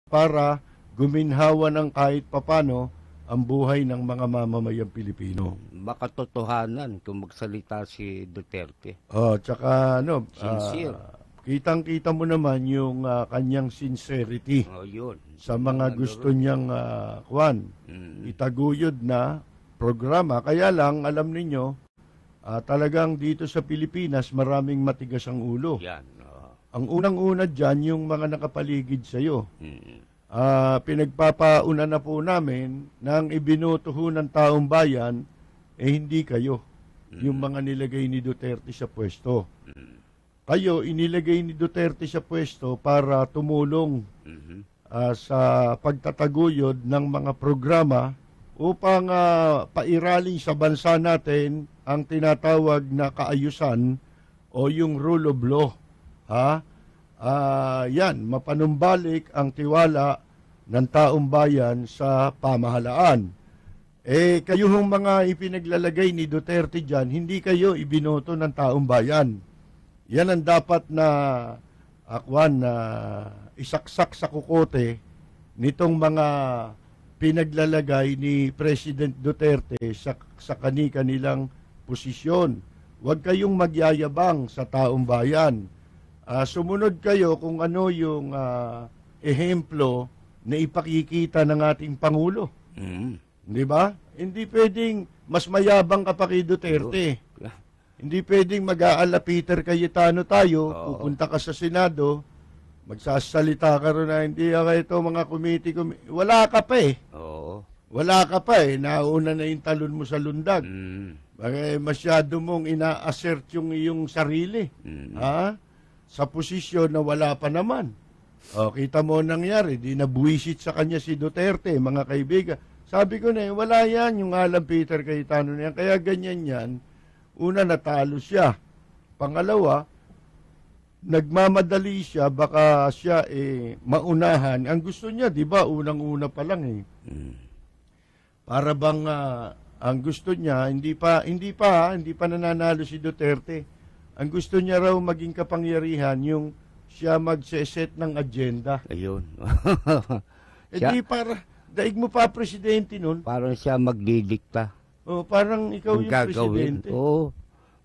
para guminhawa ng kahit papano ang buhay ng mga mamamayang Pilipino. Makatotohanan kung magsalita si Duterte. Tsaka Sincere. kitang-kita mo naman yung kanyang sincerity Yun. sa mga gusto niyang itaguyod na programa. Kaya lang, alam ninyo, talagang dito sa Pilipinas, maraming matigas ang ulo. Yan. Ang unang-una dyan, yung mga nakapaligid sa'yo. Pinagpapauna na po namin na ang ibinuto ho ng taong bayan, hindi kayo. Yung mga nilagay ni Duterte sa pwesto. Kayo, inilagay ni Duterte sa pwesto para tumulong sa pagtataguyod ng mga programa upang pairalin sa bansa natin ang tinatawag na kaayusan o yung rule of law. Yan, mapanumbalik ang tiwala ng taong bayan sa pamahalaan. Kayo hong mga ipinaglalagay ni Duterte dyan, hindi kayo ibinoto ng taong bayan. Yan ang dapat na isaksak sa kukote nitong mga pinaglalagay ni President Duterte sa kani-kanilang posisyon. Huwag kayong magyayabang sa taong bayan. Sumunod kayo kung ano yung ehemplo na ipakikita ng ating Pangulo. Di ba? Hindi pwedeng mas mayabang ka pa kay Duterte. Hindi pwedeng mag-aala Peter Cayetano tayo, pupunta ka sa Senado, magsasalita ka rin na hindi ka ito mga committee. Wala ka pa eh. Wala ka pa eh. Nauna na yung talon mo sa lundag. Masyado mong ina-assert yung iyong sarili. Sa posisyon na wala pa naman. Kita mo nangyari, di nabuwisit sa kanya si Duterte, mga kaibigan. Sabi ko na wala yan, yung alam Peter Cayetano na yan. Kaya ganyan yan. Una, natalo siya. Pangalawa, nagmamadali siya, baka siya maunahan. Ang gusto niya, di ba, unang-una pa lang Para bang ang gusto niya, hindi pa nananalo si Duterte. Ang gusto niya raw maging kapangyarihan yung siya magse-set ng agenda. Ayun. Di para, daig mo pa presidente nun. Parang siya magdidikta. Parang ikaw yung presidente.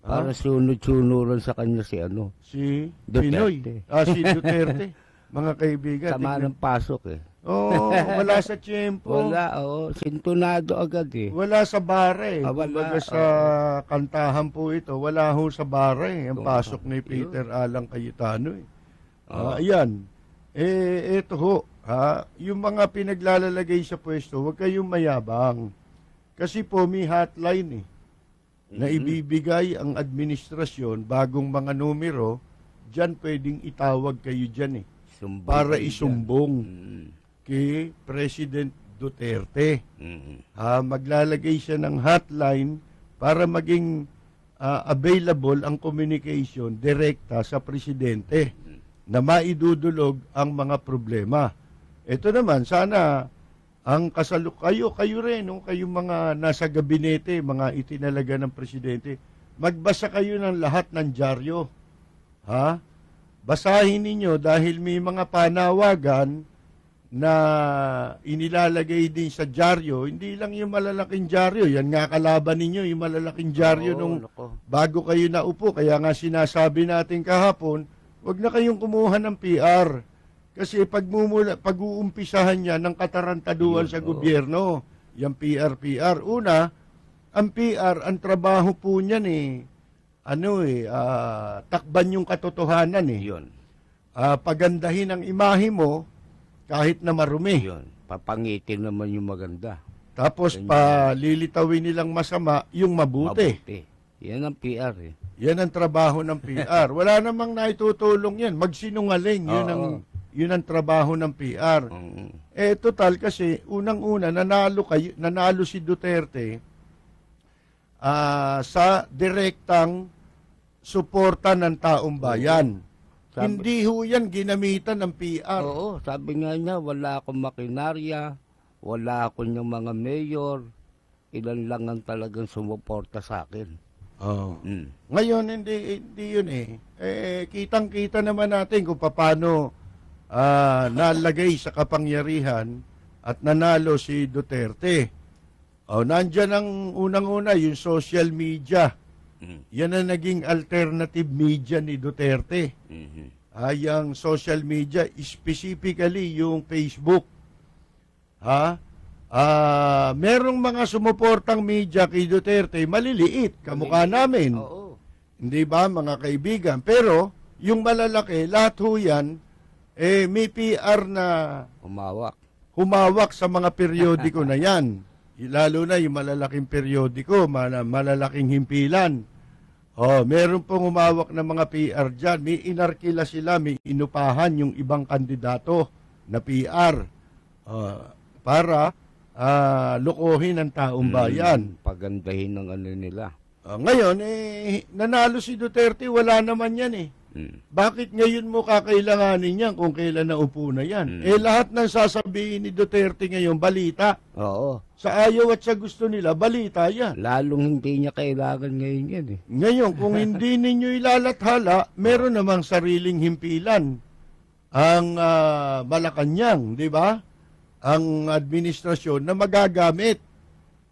Parang sunod-sunuran sa kanya si Duterte. Si Duterte. Mga kaibigan. Sama ng pasok wala sa tiyempo. Wala, sintunado agad Wala sa bare. Kumbaga sa kantahan po ito, wala ho sa bare. Ang pasok ni Peter Alang Cayetano Ayan. Ito ho. Yung mga pinaglalalagay sa pwesto, huwag kayong mayabang. Kasi po may hotline na ibibigay ang administrasyon, bagong mga numero, dyan pwedeng itawag kayo dyan para isumbong kay President Duterte. Maglalagay siya ng hotline para maging available ang communication direkta sa Presidente na maidudulog ang mga problema. Ito naman, sana ang kayo rin, kayong mga nasa gabinete, mga itinalaga ng Presidente, magbasa kayo ng lahat ng dyaryo. Basahin ninyo dahil may mga panawagan na inilalagay din sa dyaryo, hindi lang yung malalaking dyaryo, yan nga kalaban ninyo, yung malalaking dyaryo bago kayo naupo. Kaya nga sinasabi natin kahapon, wag na kayong kumuha ng PR. Kasi pag-uumpisahan niya ng katarantaduhan sa gobyerno, yung PR. Una, ang PR, ang trabaho po niyan takban yung katotohanan Yun. Pagandahin ang imahe mo, kahit na marumi. Yun. Papangitin naman yung maganda. Tapos palilitawin nilang masama yung mabuti. Yan ang PR Yan ang trabaho ng PR. Wala namang naitutulong yan. Magsinungaling. Yun ang trabaho ng PR. Total kasi, unang-una, nanalo si Duterte sa direktang suporta ng taong bayan. Hindi ho yan ginamitan ng PR. Sabi nga niya, wala akong makinarya, wala akong yung mga mayor, ilan lang ang talagang sumuporta sa akin. Ngayon, hindi yun kitang-kita naman natin kung paano nalagay sa kapangyarihan at nanalo si Duterte. Nandyan ang unang-una, yung social media. Yan ang naging alternative media ni Duterte. Yung social media, specifically yung Facebook. Merong mga sumuportang media kay Duterte, maliliit, kamukha namin. Oo. Hindi ba, mga kaibigan? Pero, yung malalaki, lahat ho yan, may PR na humawak sa mga periodiko na yan. Lalo na yung malalaking periodiko, malalaking himpilan. Meron pong humawak na mga PR dyan. May inarkila sila, may inupahan yung ibang kandidato na PR para lukohin ang taong bayan. Pagandahin ng ano nila. Ngayon, nanalo si Duterte, wala naman yan eh. Bakit ngayon mo kakailanganin yan kung kailan naupo na yan? Lahat ng sasabihin ni Duterte ngayon, balita. Oo. Sa ayaw at sa gusto nila, balita yan. Lalong hindi niya kailangan ngayon yan eh. Ngayon, kung hindi ninyo ilalathala, meron namang sariling himpilan. Ang Malacanang, di ba? Ang administrasyon na magagamit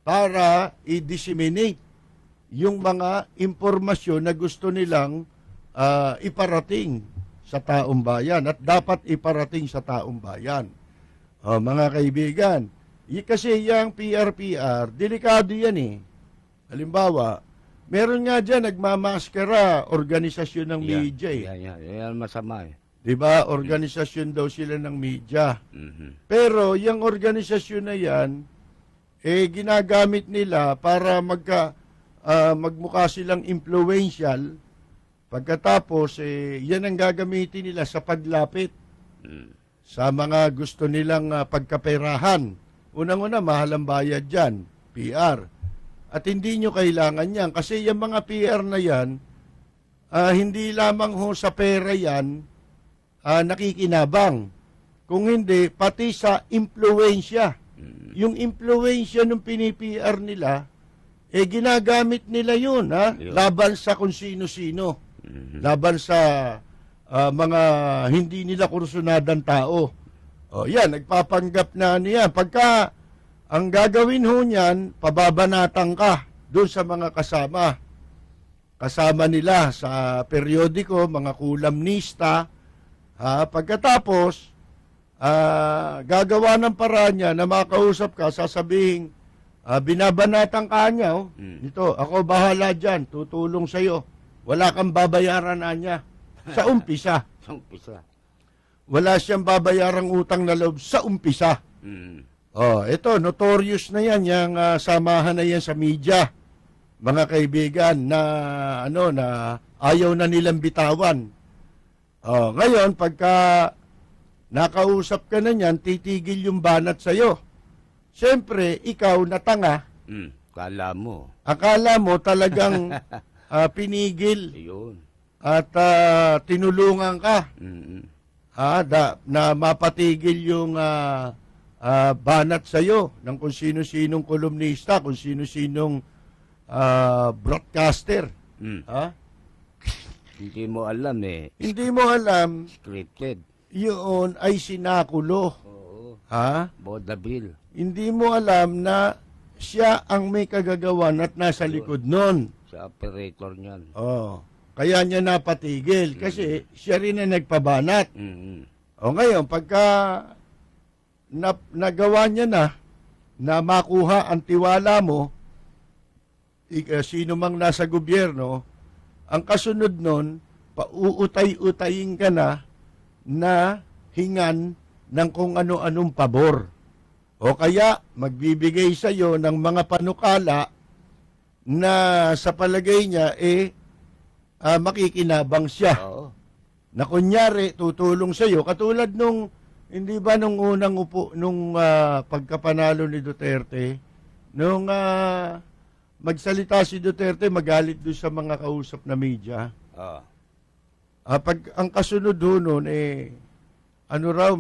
para i-disseminate yung mga impormasyon na gusto nilang iparating sa taong bayan at dapat iparating sa taong bayan. Mga kaibigan, kasi yung PR, delikado yan eh. Halimbawa, meron nga dyan nagmamaskara organisasyon ng media eh. Yan masama eh. Diba? Organisasyon daw sila ng media. Pero yung organisasyon na yan, ginagamit nila para magmukha silang influential. Pagkatapos, yan ang gagamitin nila sa paglapit sa mga gusto nilang pagkaperahan. Unang-una, mahal ang bayad dyan, PR. At hindi nyo kailangan yan. Kasi yung mga PR na yan, hindi lamang ho sa pera yan, nakikinabang. Kung hindi, pati sa impluensya. Yung impluensya ng pini-PR nila, ginagamit nila yun, laban sa kung sino-sino. Laban sa mga hindi nila kursunadang tao. Yan, nagpapanggap na niya. Pagka ang gagawin ho niyan, pababanatan ka doon sa mga kasama. Kasama nila sa periodiko, mga kulamnista. Pagkatapos, gagawa ng paraan niya na makausap ka, sasabihin, binabanatan ka niya, ito, ako bahala dyan, tutulong sa'yo. Wala kang babayaran na niya. Sa umpisa. Sa umpisa. Wala siyang babayarang utang na loob sa umpisa. Ito, notorious na yan, yung samahan na yan sa media. Mga kaibigan na, na ayaw na nilang bitawan. Ngayon, pagka nakausap ka na niyan, titigil yung banat sa'yo. Siyempre, ikaw na tanga. Akala mo talagang pinigil. Ayun. At tinulungan ka. Na mapatigil yung banat sa'yo ng kung sino-sinong kolumnista, kung sino-sinong broadcaster. Hindi mo alam eh. Hindi mo alam. Scripted. Yun ay sinakulo. Oo. Bodabil. Hindi mo alam na siya ang may kagagawan at nasa likod nun. Sa operator niyan. Kaya niya napatigil kasi siya rin ang nagpabanat. Ngayon, pagka nagawa niya na makuha ang tiwala mo, sino mang nasa gobyerno, ang kasunod nun, pauutay-utayin ka na hingan ng kung ano-anong pabor. O kaya, magbibigay sa iyo ng mga panukala na sa palagay niya, makikinabang siya. Na kunyari, tutulong sa iyo. Katulad nung, hindi ba nung unang pagkapanalo ni Duterte, nung magsalita si Duterte, magalit doon sa mga kausap na media. Pag ang kasunod doon,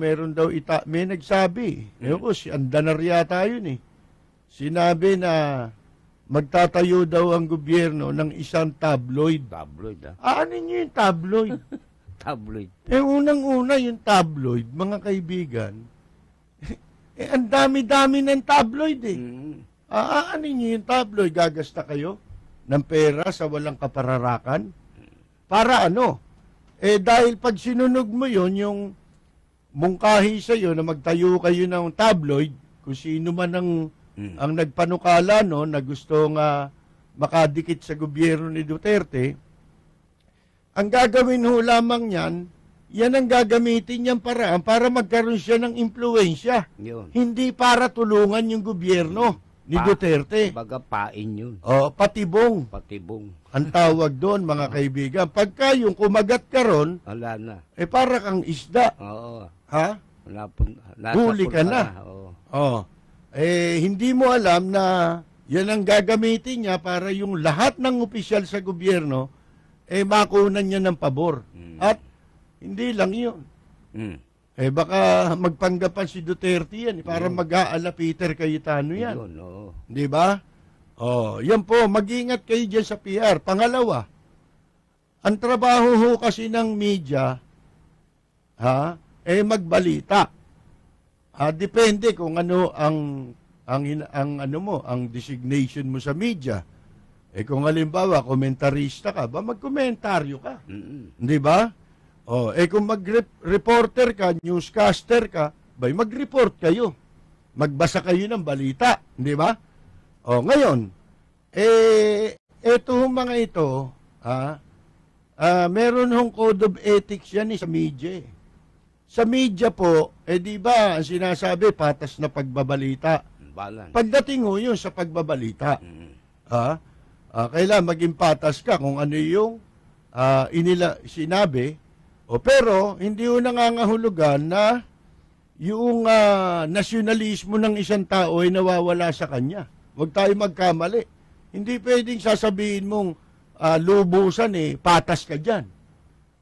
meron daw may nagsabi. Si Andanar yata yun eh. Sinabi na magtatayo daw ang gobyerno ng isang tabloid. Tabloid, Ano nyo yung tabloid? tabloid. Unang-una yung tabloid, mga kaibigan, ang dami-dami ng tabloid eh. Aanin nyo yung tabloid, gagasta kayo ng pera sa walang kapararakan? Para ano? Dahil pag sinunog mo yon, yung mungkahi sa'yo na magtayo kayo ng tabloid, kung sino man ang nagpanukala no, na gustong makadikit sa gobyerno ni Duterte, ang gagawin ho lamang yan ang gagamitin niyang paraan para magkaroon siya ng impluensya. Hindi para tulungan yung gobyerno ni Duterte. Baga pain yun. Patibong. Patibong. Ang tawag doon, mga kaibigan. Pagka yung kumagat ka ron, wala na. Para kang isda. Oo. Ha? Huli ka na. Oo. Hindi mo alam na yan ang gagamitin niya para yung lahat ng opisyal sa gobyerno makunan niya ng pabor. At hindi lang yun. Baka magpanggapan si Duterte yan para mag-aala Peter Cayetano yan. Di ba? Yan po, mag-ingat kayo dyan sa PR. Pangalawa, ang trabaho ho kasi ng media, magbalita. Depende kung ano ang designation mo sa media. Kung halimbawa, komentarista ka, magkomentaryo ka. Di ba? Kung mag-reporter ka, newscaster ka, mag-report kayo. Magbasa kayo ng balita. Di ba? Ngayon, eto mga ito, meron hong code of ethics yan sa media. Sa media po, di ba, ang sinasabi, patas na pagbabalita. Pagdating ho yun sa pagbabalita, kailangan maging patas ka kung ano yung sinabi, pero hindi ho nangangahulugan na yung nasyonalismo ng isang tao ay nawawala sa kanya. Huwag tayo magkamali. Hindi pwedeng sasabihin mong lubusan patas ka dyan.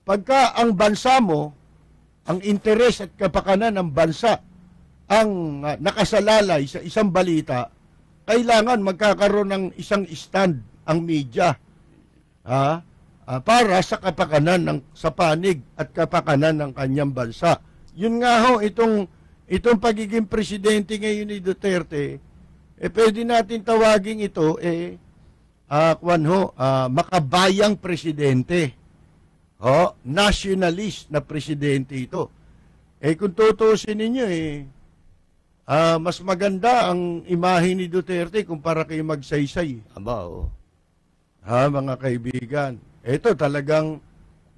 Pagka ang bansa mo, ang interes at kapakanan ng bansa ang nakasalalay sa isang balita, kailangan magkakaroon ng isang stand ang media para sa kapakanan sa panig at kapakanan ng kanyang bansa. Yun nga ho, itong pagiging presidente ngayon ni Duterte, pwede natin tawagin ito, makabayang presidente. Nationalist na presidente ito. Kung tutusin ninyo, mas maganda ang imahe ni Duterte kumpara kay Magsaysay. Mga kaibigan. Ito talagang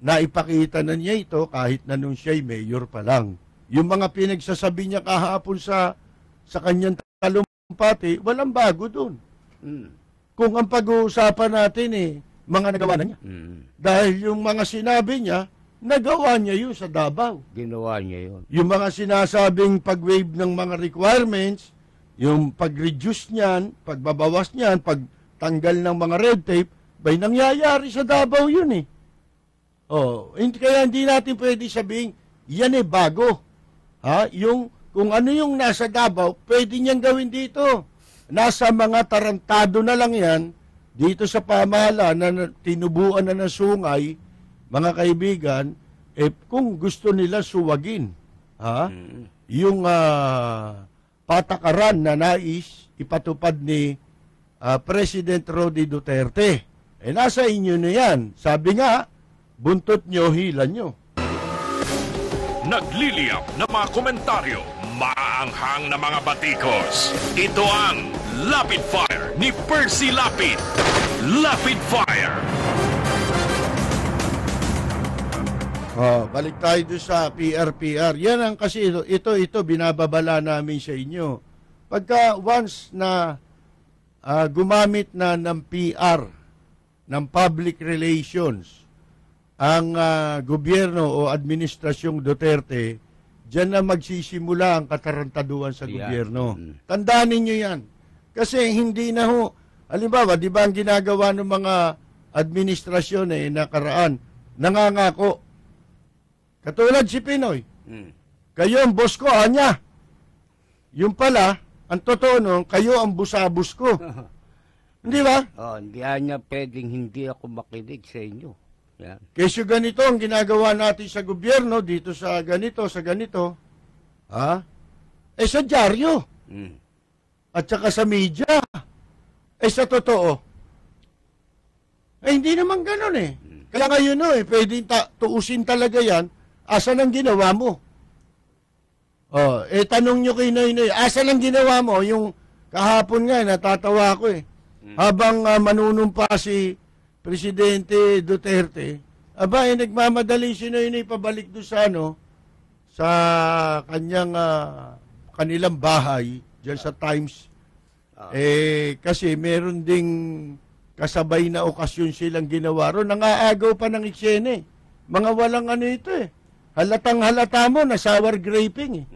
naipakita na niya ito kahit na nung siya'y mayor pa lang. Yung mga pinagsasabi niya kahapon sa kanyang talumpati, walang bago dun. Kung ang pag-uusapan natin mga nagawa na niya. Dahil yung mga sinabi niya, nagawa niya yun sa Davao. Ginawa niya yun. Yung mga sinasabing pag-waive ng mga requirements, yung pag-reduce niyan, pagbabawas niyan, pagtanggal ng mga red tape, nangyayari sa Davao yun kaya hindi natin pwede sabihin, yan bago. Kung ano yung nasa Davao, pwede niyang gawin dito. Nasa mga tarantado na lang yan, dito sa pamahala na tinubuan na ng sungay, mga kaibigan, kung gusto nila suwagin, yung patakaran na nais ipatupad ni President Roddy Duterte. Nasa inyo na yan. Sabi nga, buntot nyo, hila nyo. Nagliliyap na mga komentaryo, maanghang na mga batikos. Ito ang Lapid Fire ni Percy Lapid. Lapid Fire. Balik tayo doon sa PRPR. Yan ang kasi ito binababala namin sa inyo. Pagka once na gumamit na ng PR, ng public relations, ang gobyerno o administrasyong Duterte, diyan na magsisimula ang katarantaduhan sa gobyerno. Tandaan ninyo yan. Kasi hindi na ho, halimbawa, di ba ang ginagawa ng mga administrasyon nakaraan, nangangako. Katulad si Pinoy. Kayo ang boss ko, anya. Yung pala, ang totoo nun, kayo ang busabos ko. Hindi ba? Hindi niya pwedeng hindi ako makinig sa inyo. Yan. Kesyo ganito ang ginagawa natin sa gobyerno, dito sa ganito, sa dyaryo. At saka sa media. Sa totoo. Hindi naman ganun eh. Kaya ngayon pwedeng tuusin talaga yan, asan ang ginawa mo? Tanong nyo kay Noynoy, asan ang ginawa mo? Yung kahapon nga, natatawa ko eh. Habang manunumpa si Presidente Duterte, nagmamadali si Noynoy pabalik doon sa kanilang bahay, dyan sa Times. Kasi meron ding kasabay na okasyon silang ginawa ron. Nangaagaw pa ng eksene. Mga walang ito eh. Halatang halata mo na sour graping eh.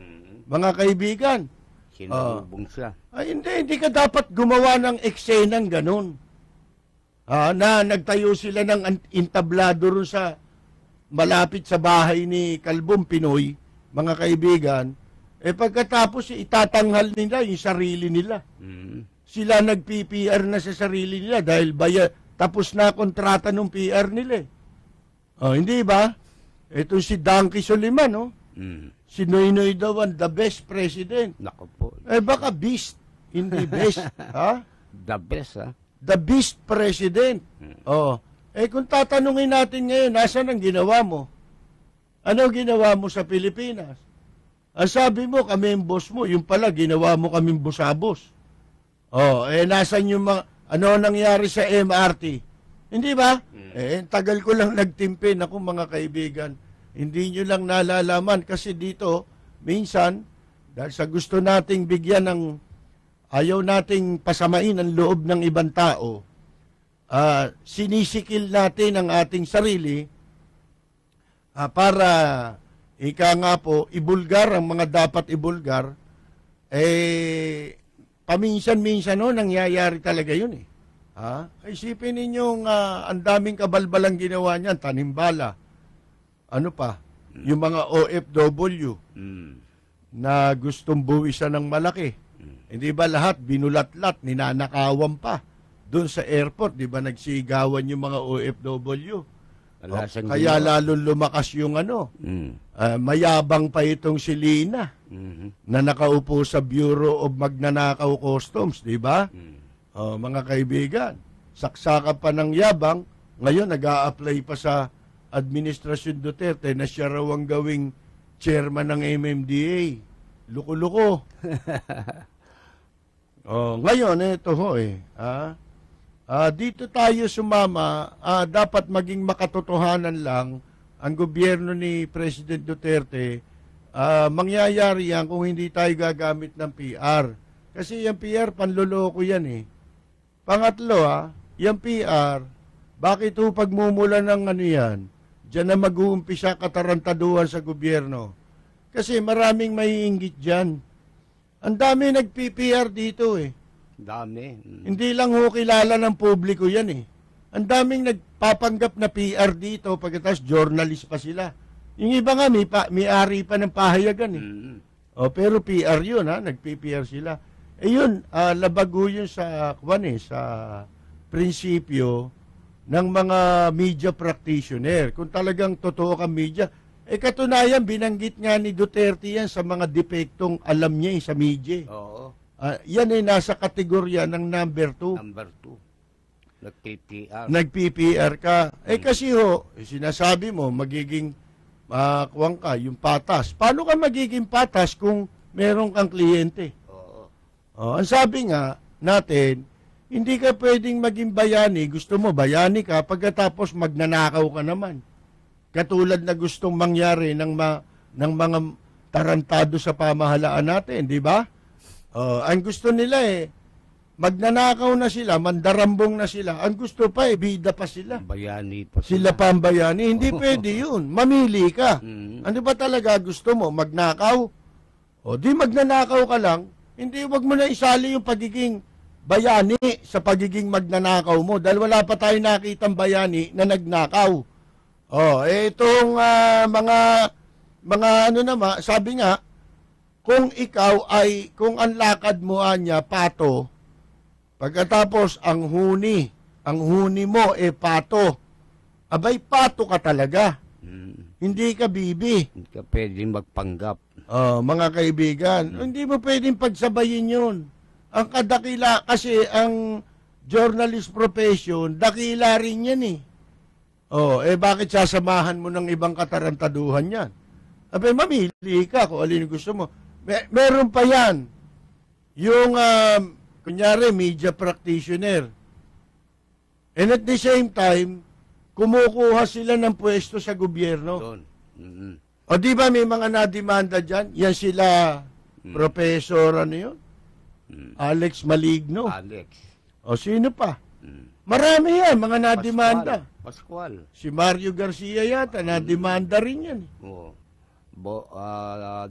Mga kaibigan. Sinubong siya. Hindi ka dapat gumawa ng eksenang ganun. Na nagtayo sila ng intablado ron sa malapit sa bahay ni Kalbong Pinoy, mga kaibigan. Pagkatapos itatanghal nila yung sarili nila. Sila nag-PPR na sa sarili nila dahil tapos na kontrata ng PR nila. Hindi ba? Ito si Danky Soliman, no? Si Noynoy daw ang the best president. Naku po. Baka beast, hindi best. Ha? The best, ha? The beast president. Kung tatanungin natin ngayon, nasaan ang ginawa mo? Ano ginawa mo sa Pilipinas? Ang sabi mo, kami ang boss mo. Yung pala, ginawa mo kaming busabos. Nasaan yung ano nangyari sa MRT? Hindi ba? Tagal ko lang nagtimpe. Naku mga kaibigan, hindi nyo lang nalalaman kasi dito, minsan, dahil sa gusto nating bigyan ng, ayaw nating pasamain ang loob ng ibang tao, sinisikil natin ang ating sarili para, ika nga po, ibulgar ang mga dapat ibulgar, paminsan-minsan nangyayari talaga yun eh. Isipin ninyong ang daming kabalbalang ginawa niyan, tanimbala. Ano pa? Yung mga OFW na gustong buwisan ng malaki. Hindi ba lahat binulatlat, ninanakawan pa doon sa airport, di ba nagsigawan yung mga OFW? Kaya lalong lumakas yung mayabang pa itong si Lina na nakaupo sa Bureau of Magnanakaw Customs, di ba? Mga kaibigan, saksakan pa ng yabang, ngayon nag-a-apply pa sa Administrasyon Duterte na siya raw ang gawing chairman ng MMDA. Luko-luko. Ngayon, ito dito tayo sumama, dapat maging makatotohanan lang ang gobyerno ni President Duterte. Mangyayari yan kung hindi tayo gagamit ng PR. Kasi yung PR, panloloko yan eh. Pangatlo, yung PR, bakit pagmumula ng yan? Diyan na mag-uumpisa katarantaduhan sa gobyerno. Kasi maraming maiinggit dyan. Ang dami nag-PPR dito eh. Dami. Hindi lang kilala ng publiko yan eh. Ang daming nagpapanggap na PR dito pagkatapos journalist pa sila. Yung iba nga may-ari pa ng pahayagan eh. Pero PR yun nag-PPR sila. Yun, labago yun sa prinsipyo ng mga media practitioner. Kung talagang totoo kang media, katunayan, binanggit nga ni Duterte yan sa mga depektong alam niya sa media. Oo. Yan ay nasa kategorya ng number 2. Number 2. Nag-PPR. Nag-PPR ka. Kasi sinasabi mo, magiging yung patas. Paano ka magiging patas kung meron kang kliyente? Oo. Ang sabi nga natin, hindi ka pwedeng maging bayani. Gusto mo, bayani ka, pagkatapos magnanakaw ka naman. Katulad na gustong mangyari ng mga tarantado sa pamahalaan natin, di ba? Ang gusto nila magnanakaw na sila, mandarambong na sila. Ang gusto pa bida pa sila. Bayani pa sila pa ang bayani. Hindi pwede yun. Mamili ka. Ano ba talaga gusto mo? Magnakaw? Di magnanakaw ka lang. Hindi, wag mo na isali yung pagiging bayani sa pagiging magnanakaw mo. Dahil wala pa tayo nakitang bayani na nagnakaw. Itong mga sabi nga, kung ang lakad mo pato, pagkatapos ang huni mo pato, abay pato ka talaga. Mm. Hindi ka bibi. Hindi ka pwedeng magpanggap. Mga kaibigan, hindi mo pwedeng pagsabayin yun. Ang kadakila, kasi ang journalist profession, dakila rin yan eh. Bakit sasamahan mo ng ibang katarantaduhan yan? Abay, mamili ka kung alin gusto mo. Meron pa yan. Yung, kunyari, media practitioner. And at the same time, kumukuha sila ng pwesto sa gobyerno. Doon. Mm-hmm. O di ba may mga nademanda dyan? Yan sila, Professor, ano yun? Alex Maligno. Alex. O sino pa? Marami yan, mga nademanda. Pascual. Si Mario Garcia yata, nademanda rin yan. Oo.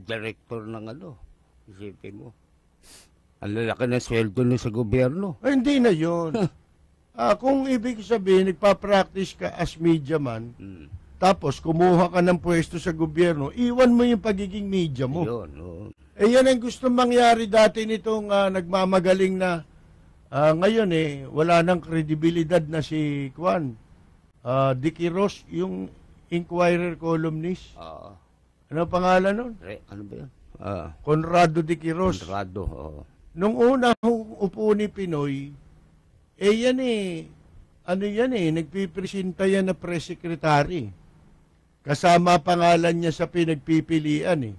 Director ng ano. Isipin mo. Ang lalaki ng sweldo na sa gobyerno. Hindi na yun. Kung ibig sabihin, nagpa-practice ka as media man, tapos kumuha ka ng pwesto sa gobyerno, iwan mo yung pagiging media mo. Yun, oo. Yan ang gusto mangyari dati nitong nagmamagaling na ngayon wala nang kredibilidad na si Dicky Ross, yung Inquirer columnist. Ano pangalan nun? Ano ba yun? Conrado Dicky Ross. Conrado, oo. Nung una upo ni Pinoy, yan nagpipresenta yan na press secretary. Kasama pangalan niya sa pinagpipilian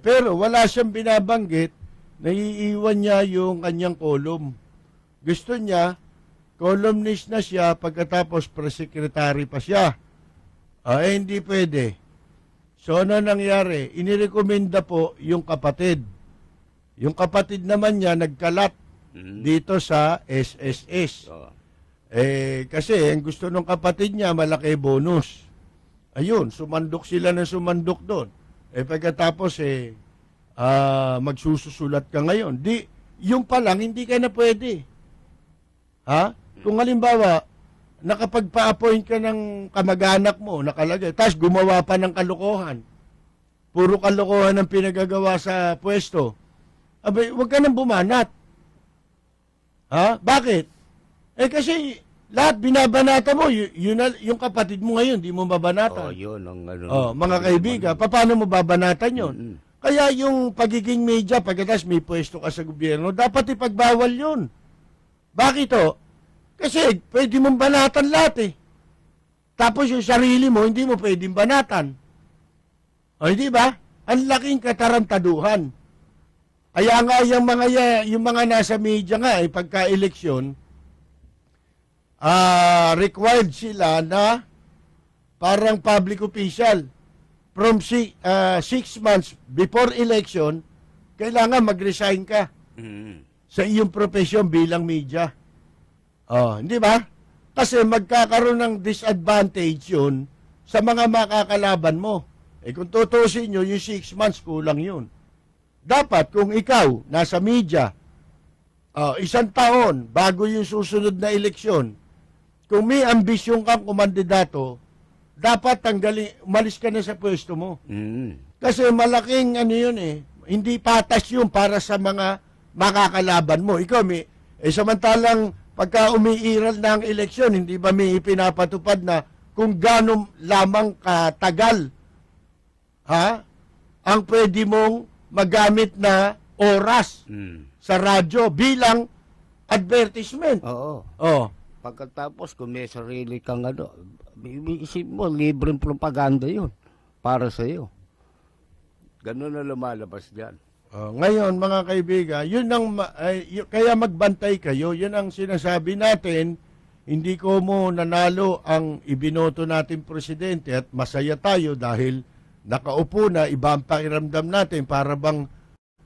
pero wala siyang binabanggit, naiiwan niya yung kanyang column. Gusto niya, columnist na siya, pagkatapos press secretary pa siya. Hindi pwede. So, ano nangyari? Inirekomenda po yung kapatid. Yung kapatid naman niya, nagkalat dito sa SSS. Kasi ang gusto ng kapatid niya, malaki bonus. Ayun, sumandok sila ng sumandok doon. Pagkatapos, magsususulat ka ngayon. Yung pa lang, hindi ka na pwede. Kung halimbawa, nakapagpa-appoint ka ng kamag-anak mo, nakalagay, tapos gumawa pa ng kalokohan. Puro kalokohan ang pinagagawa sa pwesto. Abay, huwag ka nang bumanat. Bakit? Kasi lahat binabanata mo, yung kapatid mo ngayon, di mo babanatan. Yun ang mga kaibigan, paano mo babanatan yun? Kaya yung pagiging media, pagkatapos may pwesto ka sa gobyerno, dapat ipagbawal yun. Bakit Kasi pwede mong banatan lahat Tapos yung sarili mo, hindi mo pwedeng banatan. Hindi ba? Ang laking katarantaduhan. Kaya nga yung mga nasa media nga, pagka-eleksyon, required sila na parang public official from 6 months before election, kailangan mag-resign ka sa iyong profesyon bilang media. Hindi ba? Kasi magkakaroon ng disadvantage yun sa mga makakalaban mo. Kung tutusin nyo, yung 6 months kulang yun. Dapat kung ikaw nasa media, 1 taon bago yung susunod na eleksyon, kung may ambisyon kang kumandidato, dapat umalis ka na sa pwesto mo. Kasi malaking hindi patas yun para sa mga makakalaban mo. Ikaw samantalang pagka umiiral na ang eleksyon, hindi ba may ipinapatupad na kung gano'n lamang katagal ang pwede mong magamit na oras sa radyo bilang advertisement. Oo. Pagkatapos, kung may sarili kang isip mo, libreng propaganda yun para sa iyo. Ganun na lumalabas dyan. Ngayon, mga kaibigan, kaya magbantay kayo, yun ang sinasabi natin, hindi ko mo nanalo ang ibinoto natin presidente at masaya tayo dahil nakaupo na, iba ang pakiramdam natin, para bang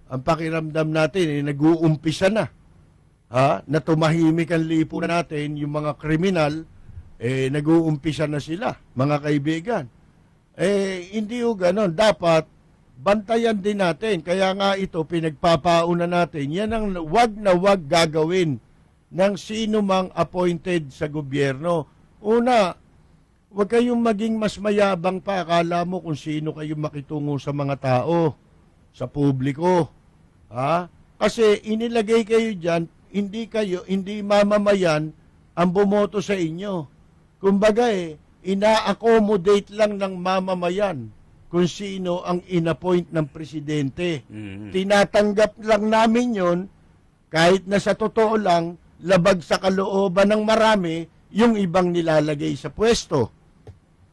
ang pakiramdam natin nag-uumpisa na. Na tumahimik ang lipo natin, yung mga kriminal, nag-uumpisa na sila, mga kaibigan. Hindi o ganon, dapat bantayan din natin. Kaya nga ito, pinagpapauna natin. Yan ang wag na wag gagawin ng sino mang appointed sa gobyerno. Una, wag kayong maging mas mayabang pa. Akala mo kung sino kayong makitungo sa mga tao, sa publiko. Kasi inilagay kayo dyan, hindi mamamayan ang bumoto sa inyo. Kumbaga ina-accommodate lang ng mamamayan kung sino ang inappoint ng presidente. Tinatanggap lang namin yon kahit na sa totoo lang, labag sa kalooban ng marami yung ibang nilalagay sa pwesto.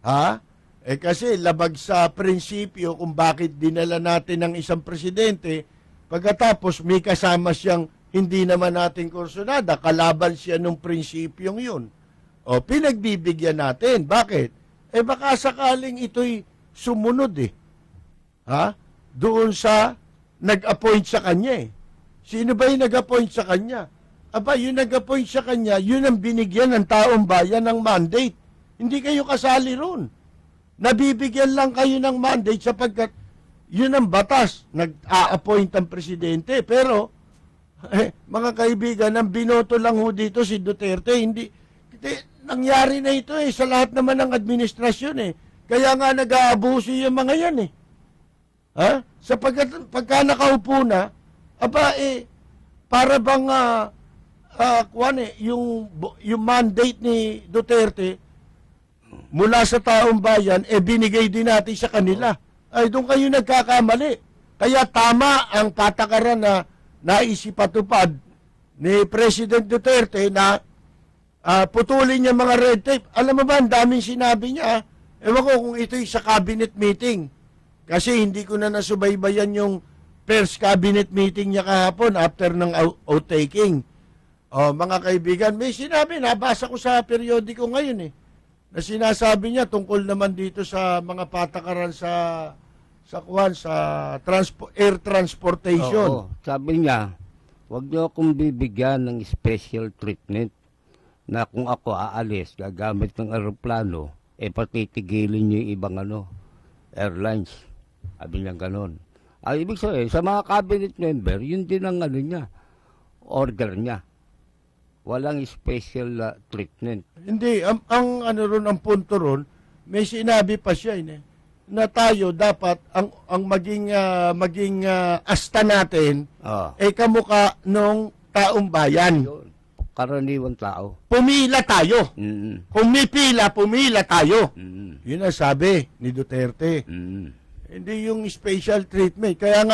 Ha? Kasi labag sa prinsipyo kung bakit dinala natin ng isang presidente, pagkatapos may kasama siyang hindi naman natin kursunada, kalaban siya nung prinsipyong yun. O, pinagbibigyan natin. Bakit? Baka sakaling ito'y sumunod Ha? Doon sa nag-appoint sa kanya Sino ba yung nag-appoint sa kanya? Aba, yung nag-appoint sa kanya, yun ang binigyan ng taong bayan ng mandate. Hindi kayo kasali ron. Nabibigyan lang kayo ng mandate sapagkat yun ang batas. Nag-a-appoint ang presidente. Pero, mga kaibigan, ang binoto lang ho dito si Duterte, hindi nangyari na ito sa lahat naman ng administrasyon Kaya nga nag-aabuso yung mga yan Ha? Sapagkat pagka nakaupo na, aba para bang yung mandate ni Duterte mula sa taong bayan, binigay din natin sa kanila. Ay, doon kayo nagkakamali. Kaya tama ang patakaran na naisipatupad ni President Duterte na putulin niya mga red tape. Alam mo ba, ang daming sinabi niya. Ewan ko kung ito'y sa cabinet meeting. Kasi hindi ko na nasubaybayan yung first cabinet meeting niya kahapon after ng outtaking. Mga kaibigan, may sinabi, nabasa ko sa periodiko ngayon na sinasabi niya tungkol naman dito sa mga patakaran sa air transportation. Oo, sabi niya, huwag niyo akong bibigyan ng special treatment na kung ako aalis, gagamit ng aeroplano, patitigilin niyo yung ibang airlines. Sabi niya ganon. Ibig sabihin, sa mga cabinet member, yun din ang niya, order niya. Walang special treatment. Hindi, ang ang punto ron, may sinabi pa siya na tayo dapat ang maging asta natin kamukha nung taong bayan. Yun. Karaniwang tao. Pumila tayo. Kung may pila, pumila tayo. Yun ang sabi ni Duterte. Hindi yung special treatment. Kaya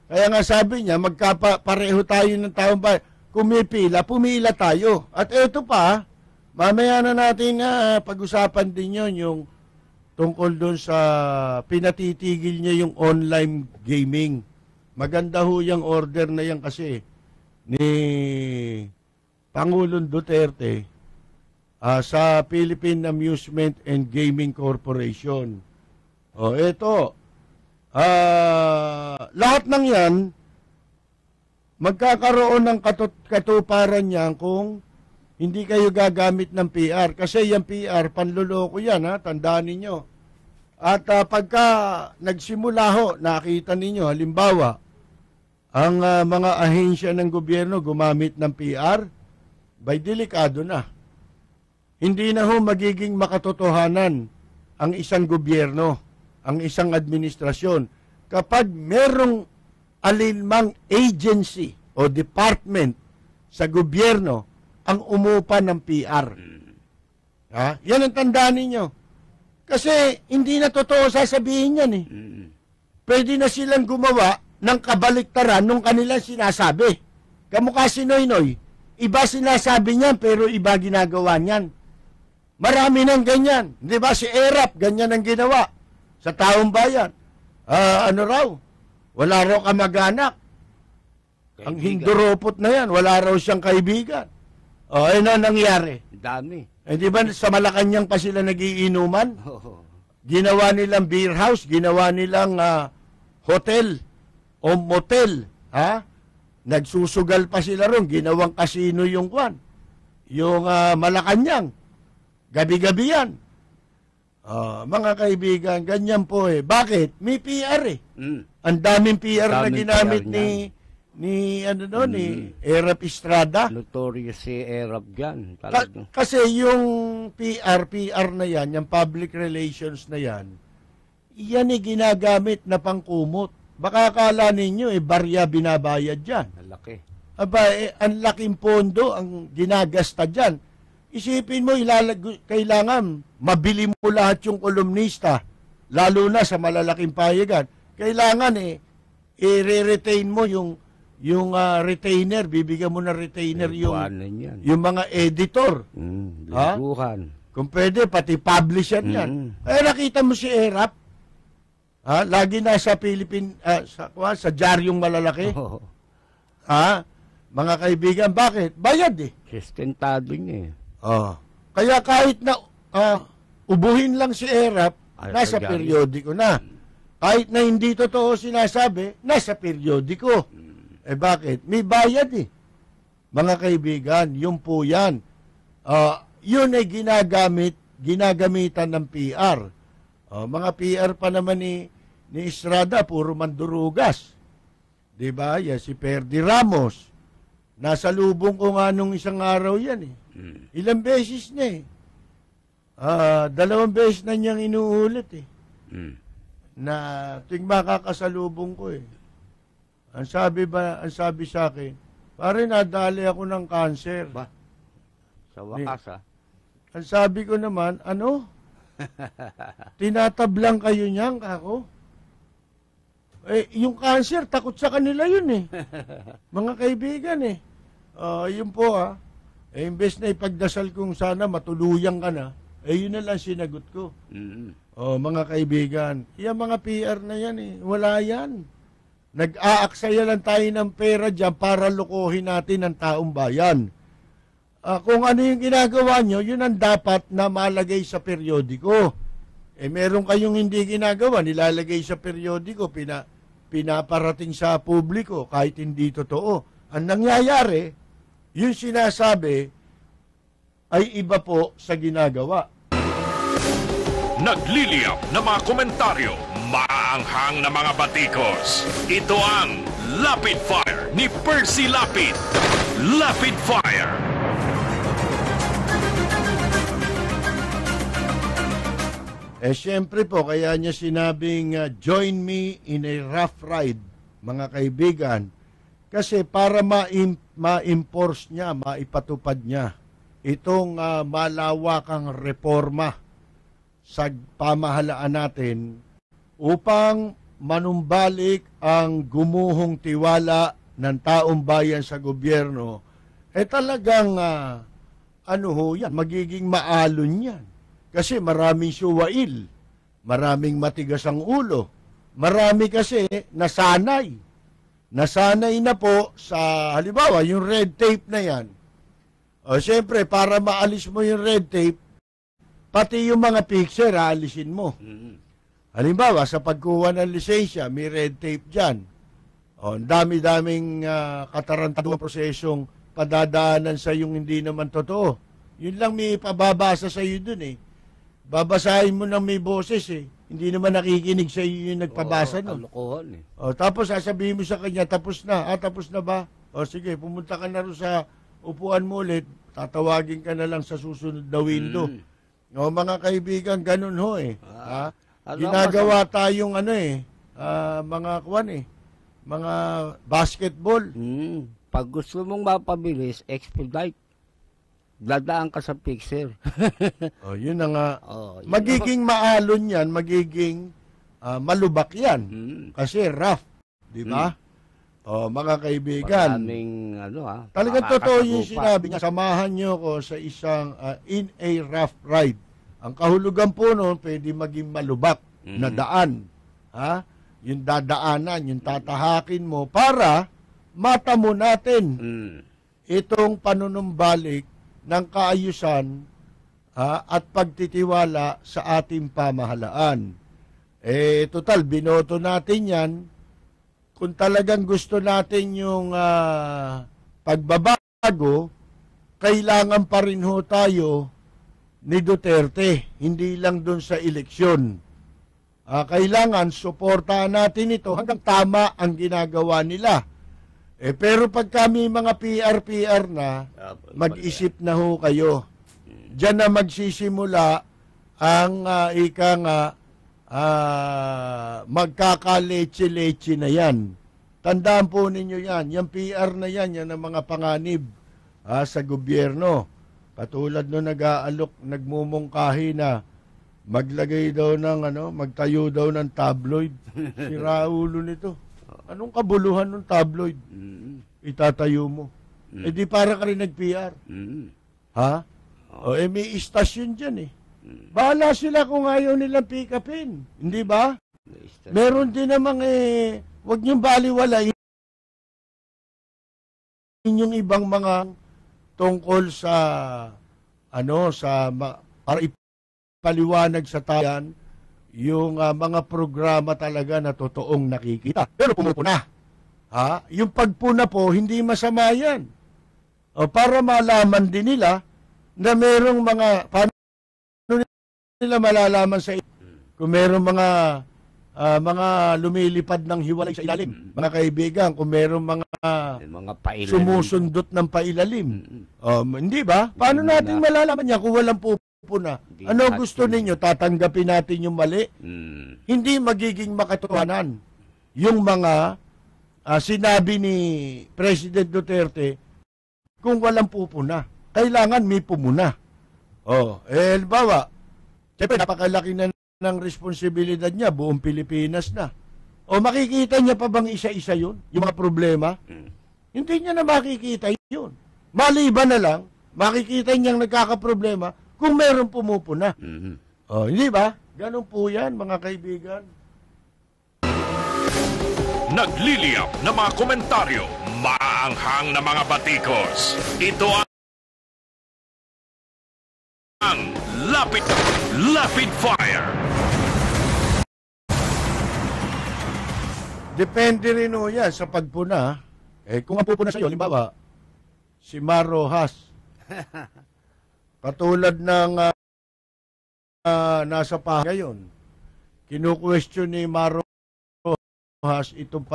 nga sabi niya, magkapareho tayo ng taong bayan. Kung may pila, pumila tayo. At eto pa, mamaya na natin pag-usapan din yun, yung tungkol doon sa pinatitigil niya yung online gaming. Maganda ho yung order na yan kasi ni Pangulong Duterte sa Philippine Amusement and Gaming Corporation. Eto, lahat ng yan, magkakaroon ng katuparan niya kung hindi kayo gagamit ng PR. Kasi yung PR, panluloko yan, tandaan ninyo. At pagka nagsimula ho, nakita ninyo, halimbawa, ang mga ahensya ng gobyerno gumamit ng PR, by delikado na. Hindi na ho magiging makatotohanan ang isang gobyerno, ang isang administrasyon. Kapag merong alinmang agency o department sa gobyerno ang umupa ng PR. Yan ang tandaan ninyo. Kasi hindi na totoo sasabihin yan Pwede na silang gumawa ng kabaliktaran nung kanilang sinasabi. Kamukha si Noynoy. Iba sinasabi niyan pero iba ginagawa niyan. Marami nang ganyan. Di ba si Erap, ganyan ang ginawa sa taong bayan. Wala raw kamag-anak. Ang hinduropot na yan, wala raw siyang kaibigan. Ano nangyari? Dami. Di ba sa Malacanang pa sila nagiinuman? Ginawa nilang beer house, ginawa nilang hotel o motel. Nagsusugal pa sila ron, ginawang kasino yung Malacanang. Gabi-gabi yan. Mga kaibigan, ganyan po Bakit? May PR Ang daming PR na ginamit ni Erap Estrada. Notorious si Erap dyan. Kasi yung PR na yan, yung public relations na yan ginagamit na pangkumot. Baka akala ninyo, barya binabayad dyan. Malaki. Ang laking pondo ang ginagasta dyan. isipin mo, kailangan mabili mo lahat yung kolumnista, lalo na sa malalaking payagan. Kailangan i-retain mo yung retainer, bibigyan mo na retainer yung mga editor. Liguhan. Kung pwede, pati publisher yan. Nakita mo si Erap, lagi nasa Philippine, sa diaryong malalaki. Mga kaibigan, bakit? Bayad Sustentado niya Kaya kahit na ubuhin lang si Erap, nasa periodiko na. Kahit na hindi totoo sinasabi, nasa periodiko. Bakit? May bayad Mga kaibigan, yun po yan. Yun ay ginagamitan ng PR. Mga PR pa naman ni Estrada, puro mandurugas. Diba? Yan, si Perdi Ramos. Nasa lubong ko nga nung isang araw yan Ilang beses na 2 beses na niyang inuulit na tuwing makakasalubong ko Ang sabi sa akin, pare nadali ako ng cancer. Sa wakas Ang sabi ko naman, tinatablang kayo niyan kako? Yung cancer, takot sa kanila yun Mga kaibigan yun po imbes na ipagdasal kong sana matuluyan ka na, yun na lang sinagot ko. Mga kaibigan, yung mga PR na yan wala yan. Nag-aaksaya lang tayo ng pera dyan para lukohin natin ang taong bayan. Kung ano yung ginagawa nyo, yun ang dapat na malagay sa periodiko. Meron kayong hindi ginagawa, nilalagay sa periodiko, pinaparating sa publiko kahit hindi totoo. Ang nangyayari, yung sinasabi ay iba po sa ginagawa. Nagliliyap na mga komentaryo, maanghang na mga batikos. Ito ang Lapid Fire ni Percy Lapid. Lapid Fire. Siyempre po, kaya niya sinabing, join me in a rough ride, mga kaibigan. Kasi para ma-enforce niya, maipatupad niya itong malawakang reforma sa pamahalaan natin upang manumbalik ang gumuhong tiwala ng taong bayan sa gobyerno, talagang yan, magiging maalon yan. Kasi maraming suwail, maraming matigas ang ulo, marami kasi nasanay. Nasanay na po sa, halimbawa, yung red tape na yan. Siyempre, para maalis mo yung red tape, pati yung mga picture, aalisin mo. Halimbawa, sa pagkuha ng lisensya, may red tape dyan. Ang dami-daming katarantadong prosesong padadaanan sa yung hindi naman totoo. Yun lang may pababasa sa iyo dun Babasahin mo ng may boses Hindi naman nakikinig sa iyo yung nagpabasa nun. Kalokohan Tapos sasabihin mo sa kanya, tapos na. Tapos na ba? Sige, pumunta ka na rin sa upuan mo ulit. Tatawagin ka na lang sa susunod na window. Mga kaibigan, ganun ginagawa tayong mga mga basketball. Pag gusto mong mapabilis, expedite. Dadaan ka sa picture. Yun na nga. Magiging maalon yan, magiging malubak yan. Kasi rough, di ba? Mga kaibigan. Maraming talagang totoo yung sinabi niya. Samahan niyo ko sa isang in a rough ride. Ang kahulugan po noon, pwede maging malubak na daan. Yung dadaanan, yung tatahakin mo para matamo natin itong panunumbalik ng kaayusan at pagtitiwala sa ating pamahalaan. Total, binoto natin yan. Kung talagang gusto natin yung pagbabago, kailangan pa rin ho tayo ni Duterte, hindi lang doon sa eleksyon. Kailangan suportahan natin ito hanggang tama ang ginagawa nila. Pero pag kami mga PR na, mag-isip na ho kayo. Diyan na magsisimula ang magkakaleche-leche na yan. Tandaan po ninyo yan. Yung PR na yan, yan ang mga panganib sa gobyerno. Katulad no nag-aalok, nagmumungkahi na maglagay daw ng magtayo daw ng tabloid. Si Raulo nito. Anong kabuluhan ng tabloid? Itatayo mo. Eh di para ka rin nag-PR. Ha? O may istasyon dyan eh. Bahala sila kung ayaw nilang pick upin. Hindi ba? Meron din namang huwag niyong baliwalain yung ibang mga tungkol sa para ipaliwanag sa tayan yung mga programa talaga na totoong nakikita. Pero pumupuna. Ha? Yung pagpuna po, hindi masama yan. O, para malaman din nila na merong paano nila malalaman sa kung merong mga lumilipad ng hiwalay sa ilalim. Mga kaibigan, kung merong mga sumusundot ng pailalim. Hindi ba? Paano natin malalaman niya kung walang pupuna? Ano gusto ninyo? Tatanggapin natin yung mali? Hindi magiging makatotohanan yung mga sinabi ni President Duterte kung walang pupuna. Kailangan may pumuna. Halimbawa, siyempre napakalaki na ng responsibilidad niya, buong Pilipinas na. O makikita niya pa bang isa-isa yun? Yung mga problema? Hindi niya na makikita yun. Maliban na lang, makikita niyang nagkakaproblema kung meron pumupuna. Hindi ba? Ganun po yan, mga kaibigan. Nagliliyap na mga komentaryo, maanghang na mga batikos. Ito ang Lapid Fire. Depende rin o yan sa pagpuna. Kung ang pupuna sa'yo, limbawa, si Mar Rojas. Katulad ng nasa paha ngayon. Kinu-question ni Mar Rojas itong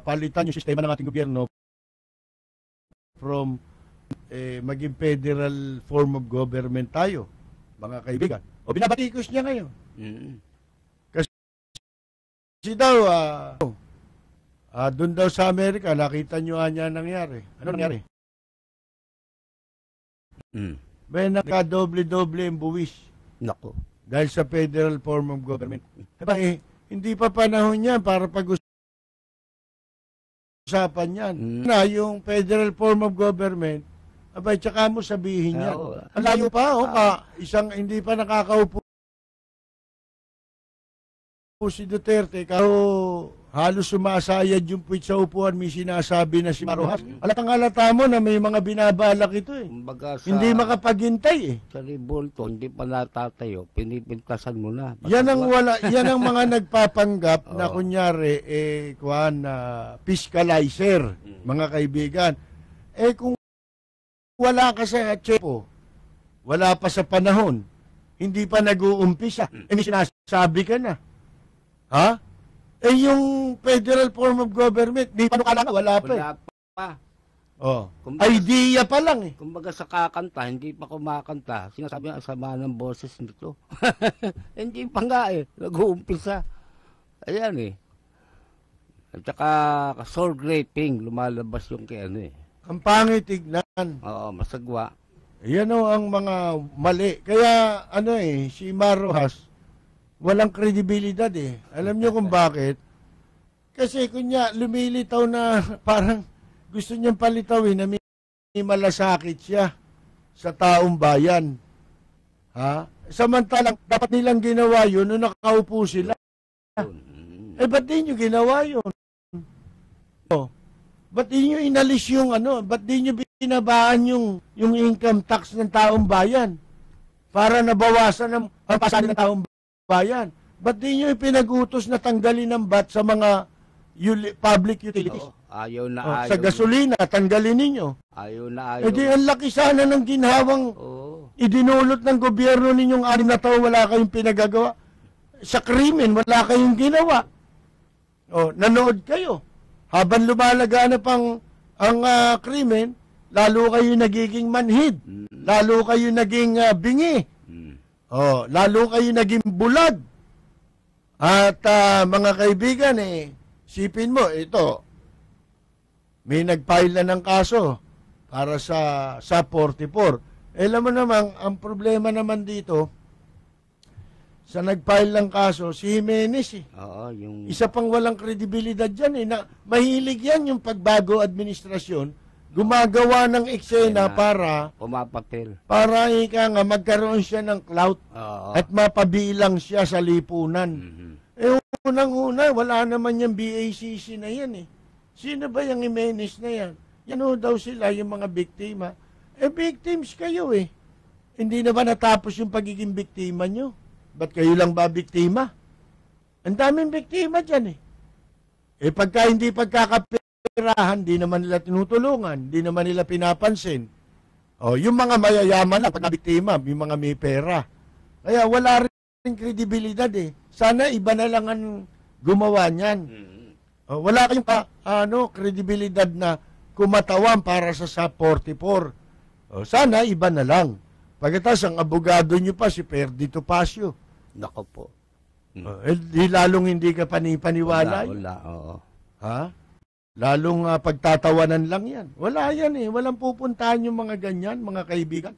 palitan yung sistema ng ating gobyerno from maging federal form of government tayo, mga kaibigan. O binabatikos niya ngayon. Kasi daw, doon daw sa Amerika, nakita nyo niya nangyari. Ano nangyari? May nakadoble-doble ang buwis. Nako. Dahil sa federal form of government. Diba, hindi pa panahon yan para pag-usapan yan. Na yung federal form of government, abay, tsaka mo sabihin yan. Ang layo pa, isang hindi pa nakakaupo si Duterte, halos sumasayad yung puwit sa upuan, may sinasabi na si Mar Rojas. Halatang-halata mo na may mga binabalak ito eh. Hindi makapaghintay eh. Sa Revolto, hindi pa natatayo, pinipintasan mo na. Yan ang mga nagpapanggap na kunyari, fiscalizer, mga kaibigan. Kung wala ka sa Chepo, wala pa sa panahon, hindi pa nag-uumpisa, may sinasabi ka na. Ha? Yung federal form of government, di pa nung wala pa eh. Wala pa. Idea pa lang eh. Kumbaga sa kakanta, hindi pa kumakanta. Sinasabi ang sama ng boses nito. Hindi pa nga eh. Nag-uumpisa. Ayan eh. At saka soul graping, lumalabas yung kay ano eh. Ang pangit tignan. Oo, masagwa. Yan o ang mga mali. Kaya si Mar Rojas, walang kredibilidad eh. Alam niyo kung bakit? Kasi kunya lumilitaw na parang gusto niyang palitawin na may malasakit siya sa taong bayan. Ha? Samantalang dapat nilang ginawa yun nung nakaupo sila. Ba't di nyo ginawa yun? Ba't di nyo inalis yung ba't di nyo binabaan yung income tax ng taong bayan? Para nabawasan ang pasanin ng taong bayan. Ba't di nyo ipinag-utos na tanggalin ng VAT sa mga public utilities? Ayaw na ayaw. Sa gasolina, tanggalin ninyo. Ayaw na ayaw. Di ang laki sana ng ginhawang idinulot ng gobyerno ninyong 6 na taon, wala kayong pinagagawa. Sa krimen, wala kayong ginawa. Nanood kayo. Habang lumalaganap ang krimen, lalo kayo nagiging manhid. Lalo kayo naging bingi. Lalo kayo naging bulag. At mga kaibigan, sipin mo, ito, may nag-file na ng kaso para sa 44. Alam mo naman, ang problema naman dito, sa nag-file ng kaso, si Jimenez eh. Oo, yung... Isa pang walang kredibilidad dyan eh. Na, mahilig yan yung pagbago administrasyon, gumagawa ng eksena para pumapapel. Para ika nga magkaroon siya ng clout at mapabilang siya sa lipunan. Eh unang-una, wala naman yung BACC na yan eh. Sino ba yung Jimenez na yan? Yan ho daw sila, yung mga biktima. Eh victims kayo eh. Hindi na ba natapos yung pagiging biktima nyo? Ba't kayo lang ba biktima? Ang daming biktima dyan eh. Eh pagka hindi pagkakapirahan, di naman nila tinutulungan, di naman nila pinapansin. O, yung mga mayayaman na pagkabiktima, yung mga may pera. Kaya wala rin kredibilidad eh. Sana iba na lang ang gumawa niyan. O, wala kayong kredibilidad na kumatawan para sa SAP 44. O, sana iba na lang. Pagkatapos ang abogado nyo pa si Perdi Topacio. Nako po. Di lalong hindi ka panipaniwala. Wala, oo. Ha? Lalong pagtatawanan lang yan. Wala yan eh. Walang pupuntahan yung mga ganyan, mga kaibigan.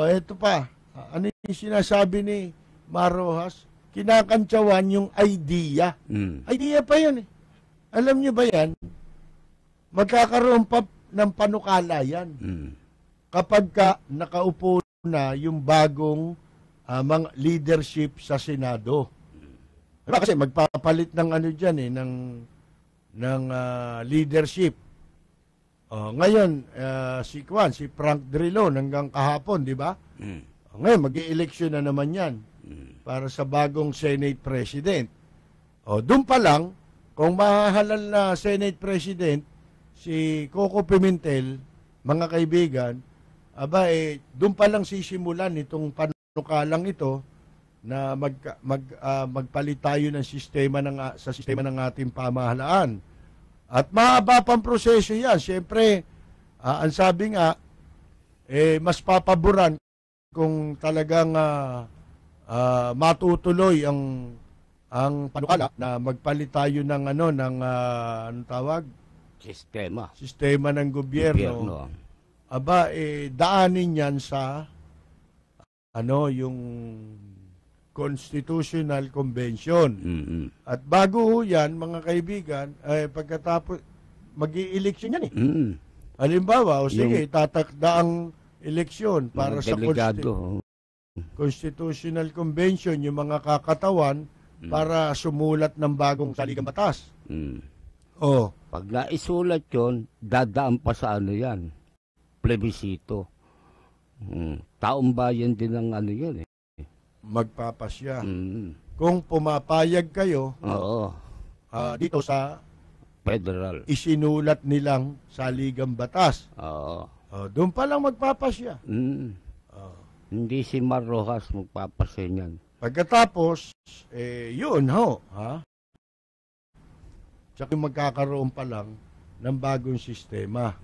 Eto pa. Ano yung sinasabi ni Marojas? Kinakantsawan yung idea. Idea pa yun eh. Alam nyo ba yan? Magkakaroon pa ng panukala yan. Kapag nakaupo na yung bagong mga leadership sa Senado. Diba? Kasi magpapalit ng ano dyan eh, ng leadership. Ngayon, si Frank Drilon hanggang kahapon, di ba? Ngayon, mag-i-eleksyon na naman yan para sa bagong Senate President. Doon pa lang, kung mahahalal na Senate President, si Coco Pimentel, mga kaibigan, doon pa lang sisimulan itong panukalang ito na magpalit tayo ng sa sistema ng ating pamahalaan. At mahaba pang proseso yan. Siyempre, ang sabi nga, mas papaboran kung talagang matutuloy ang panukala na magpalit tayo ng anong tawag? Sistema ng gobyerno. Daanin yan sa yung Constitutional Convention. At bago yan, mga kaibigan, pagkatapos, mag-i-eleksyon yan eh. Halimbawa, sige, tatakda ang eleksyon para sa Constitutional Convention, yung mga kakatawan para sumulat ng bagong saligang batas. Pag naisulat yun, dadaan pa sa yan, plebisito. Taong bayan din ang yan eh. Magpapasya. Kung pumapayag kayo, dito sa federal, isinulat nilang saligang batas. Doon pa lang magpapasya. Hindi si Marojas magpapasya niyan. Pagkatapos, yun tsaka magkakaroon pa lang ng bagong sistema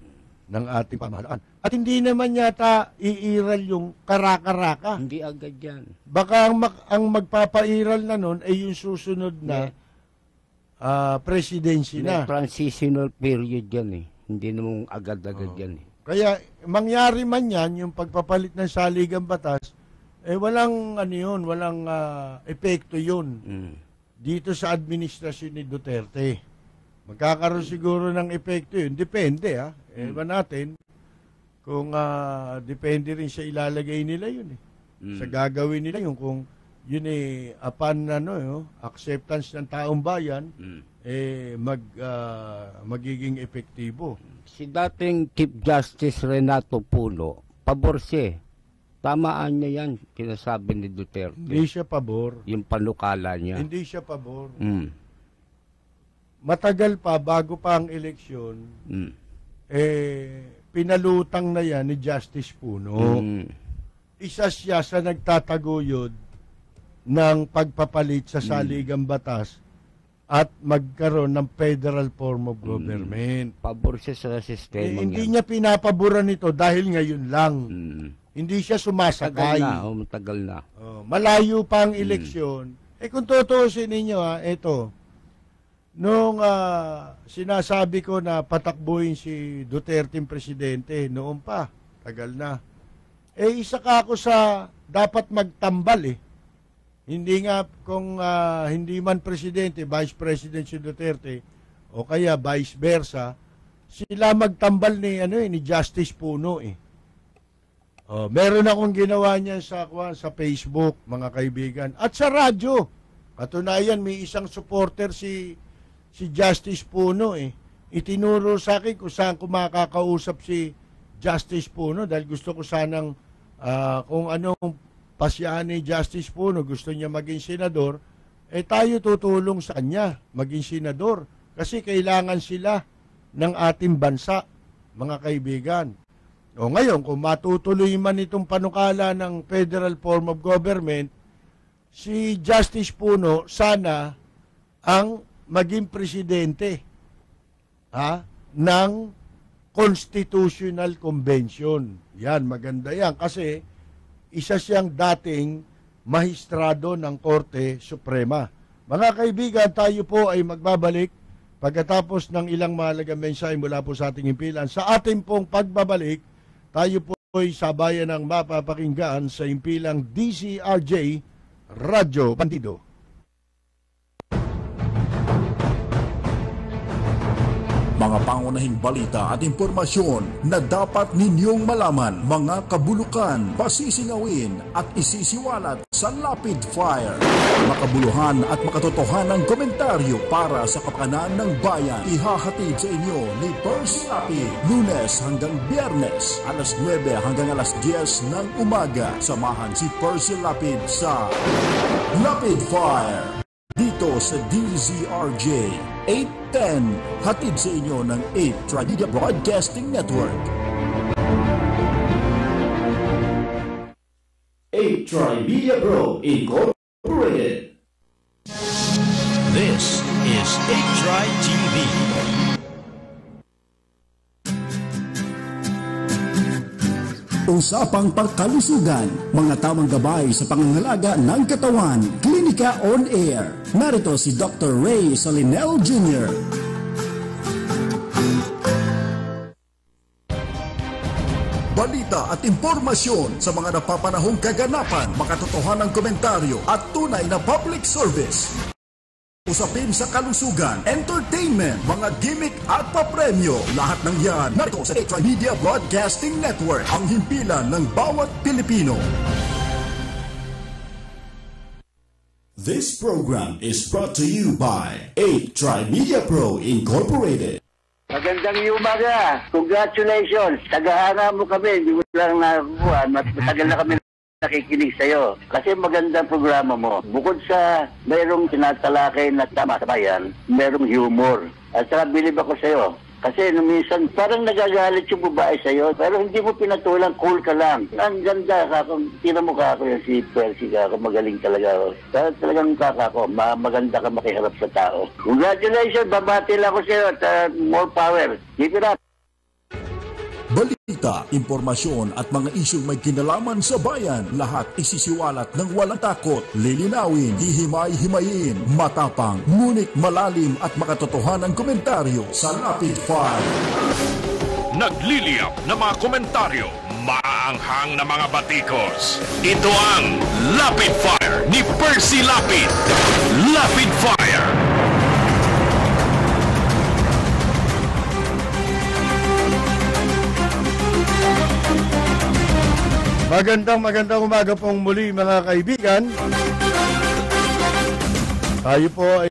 ng ating pamahalaan. At hindi naman yata iiral yung karakaraka. Hindi agad yan. Baka ang magpapairal na nun ay yung susunod na presidency na. Transitional period yan eh. Hindi naman agad-agad yan eh. Kaya mangyari man yan, yung pagpapalit ng saligang batas, walang walang epekto yun dito sa administrasyon ni Duterte. Magkakaroon siguro ng epekto yun. Depende ewan natin kung depende rin sa ilalagay nila yun eh. Sa gagawin nila yun kung yun upon acceptance ng taong bayan magiging epektibo. Si dating Chief Justice Renato Puno, pabor siya. Tamaan niya yan, kinasabi ni Duterte. Hindi siya pabor. Yung panukala niya. Hindi siya pabor. Matagal pa, bago pa ang eleksyon, pinalutang na yan ni Justice Puno. Isa siya sa nagtataguyod ng pagpapalit sa saligang batas at magkaroon ng federal form of government. Pabor siya sa sistema hindi niya pinapaboran ito dahil ngayon lang. Hindi siya sumasakay. Matagal na. Malayo pa ang eleksyon. Kung tutuusin ninyo, ito, noong sinasabi ko na patakbuhin si Duterte presidente noon pa, tagal na. Isa ka ako sa dapat magtambal Hindi nga kung hindi man presidente, vice president si Duterte o kaya vice versa, sila magtambal ni Justice Puno meron akong ginawa niya sa Facebook, mga kaibigan, at sa radyo. Katunayan, may isang supporter si Justice Puno Itinuro sa akin kung saan ko makakausap si Justice Puno dahil gusto ko sanang kung anong pasyahan ni Justice Puno, gusto niya maging senador, tayo tutulong sa kanya maging senador kasi kailangan sila ng ating bansa, mga kaibigan. O ngayon, kung matutuloy man itong panukala ng federal form of government, si Justice Puno sana ang maging presidente ng Constitutional Convention. Yan, maganda yan kasi isa siyang dating mahistrado ng Korte Suprema. Mga kaibigan, tayo po ay magbabalik pagkatapos ng ilang mahalagang mensahe mula po sa ating impilan. Sa ating pong pagbabalik, tayo po ay sabayan ng mapapakinggan sa impilang DCRJ Radyo Bandido. Mga pangunahing balita at impormasyon na dapat ninyong malaman, mga kabulukan, pasisingawin at isisiwalat sa Lapid Fire. Makabuluhan at makatotohanang komentaryo para sa kapakanan ng bayan. Ihahatid sa inyo ni Percy Lapid, Lunes hanggang Biyernes, alas 9 hanggang alas 10 ng umaga. Samahan si Percy Lapid sa Lapid Fire. Dito sa DZRJ 810, hatid sa inyo ng 8 Trimedia Broadcasting Network. 8 Trimedia Pro Incorporated. This is 8 Tri TV. Usapang pagkalusugan, mga tamang gabay sa pangangalaga ng katawan, Klinika on Air. Narito si Dr. Ray Salinel Jr. Balita at impormasyon sa mga napapanahong kaganapan, makatotohanang komentaryo at tunay na public service. Usapin sa kalusugan, entertainment, mga gimmick at papremyo. Lahat ng yan narito sa Trimedia Broadcasting Network, ang himpilan ng bawat Pilipino. This program is brought to you by 8 Trimedia Pro Incorporated. Magandang umaga. Congratulations. Tagahanga mo kami. Hindi mo lang nakakuha. Matagal na kami nakikinig sa'yo. Kasi magandang programa mo. Bukod sa mayroong tinatalakay na tama sa bayan, mayroong humor. At saka bilib ako sa'yo. Kasi minsan parang nagagalit yung babae sa'yo, pero hindi mo pinatulang, cool ka lang. Ang ganda ka. Tira mo ka ako yung si Percy ka. Magaling talaga. Pero talagang kakako, maganda ka makiharap sa tao. Congratulations. Babati lang ako sa'yo at more power. Keep it up. Balita, impormasyon at mga isyong may kinalaman sa bayan, lahat isisiwalat ng walang takot, lilinawin, hihimay-himayin, matapang, ngunit malalim at makatotohanang komentaryo sa Lapid Fire. Nagliliyap na mga komentaryo, maanghang na mga batikos. Ito ang Lapid Fire ni Percy Lapid. Lapid Fire. Magandang umaga pong muli, mga kaibigan. Tayo po ay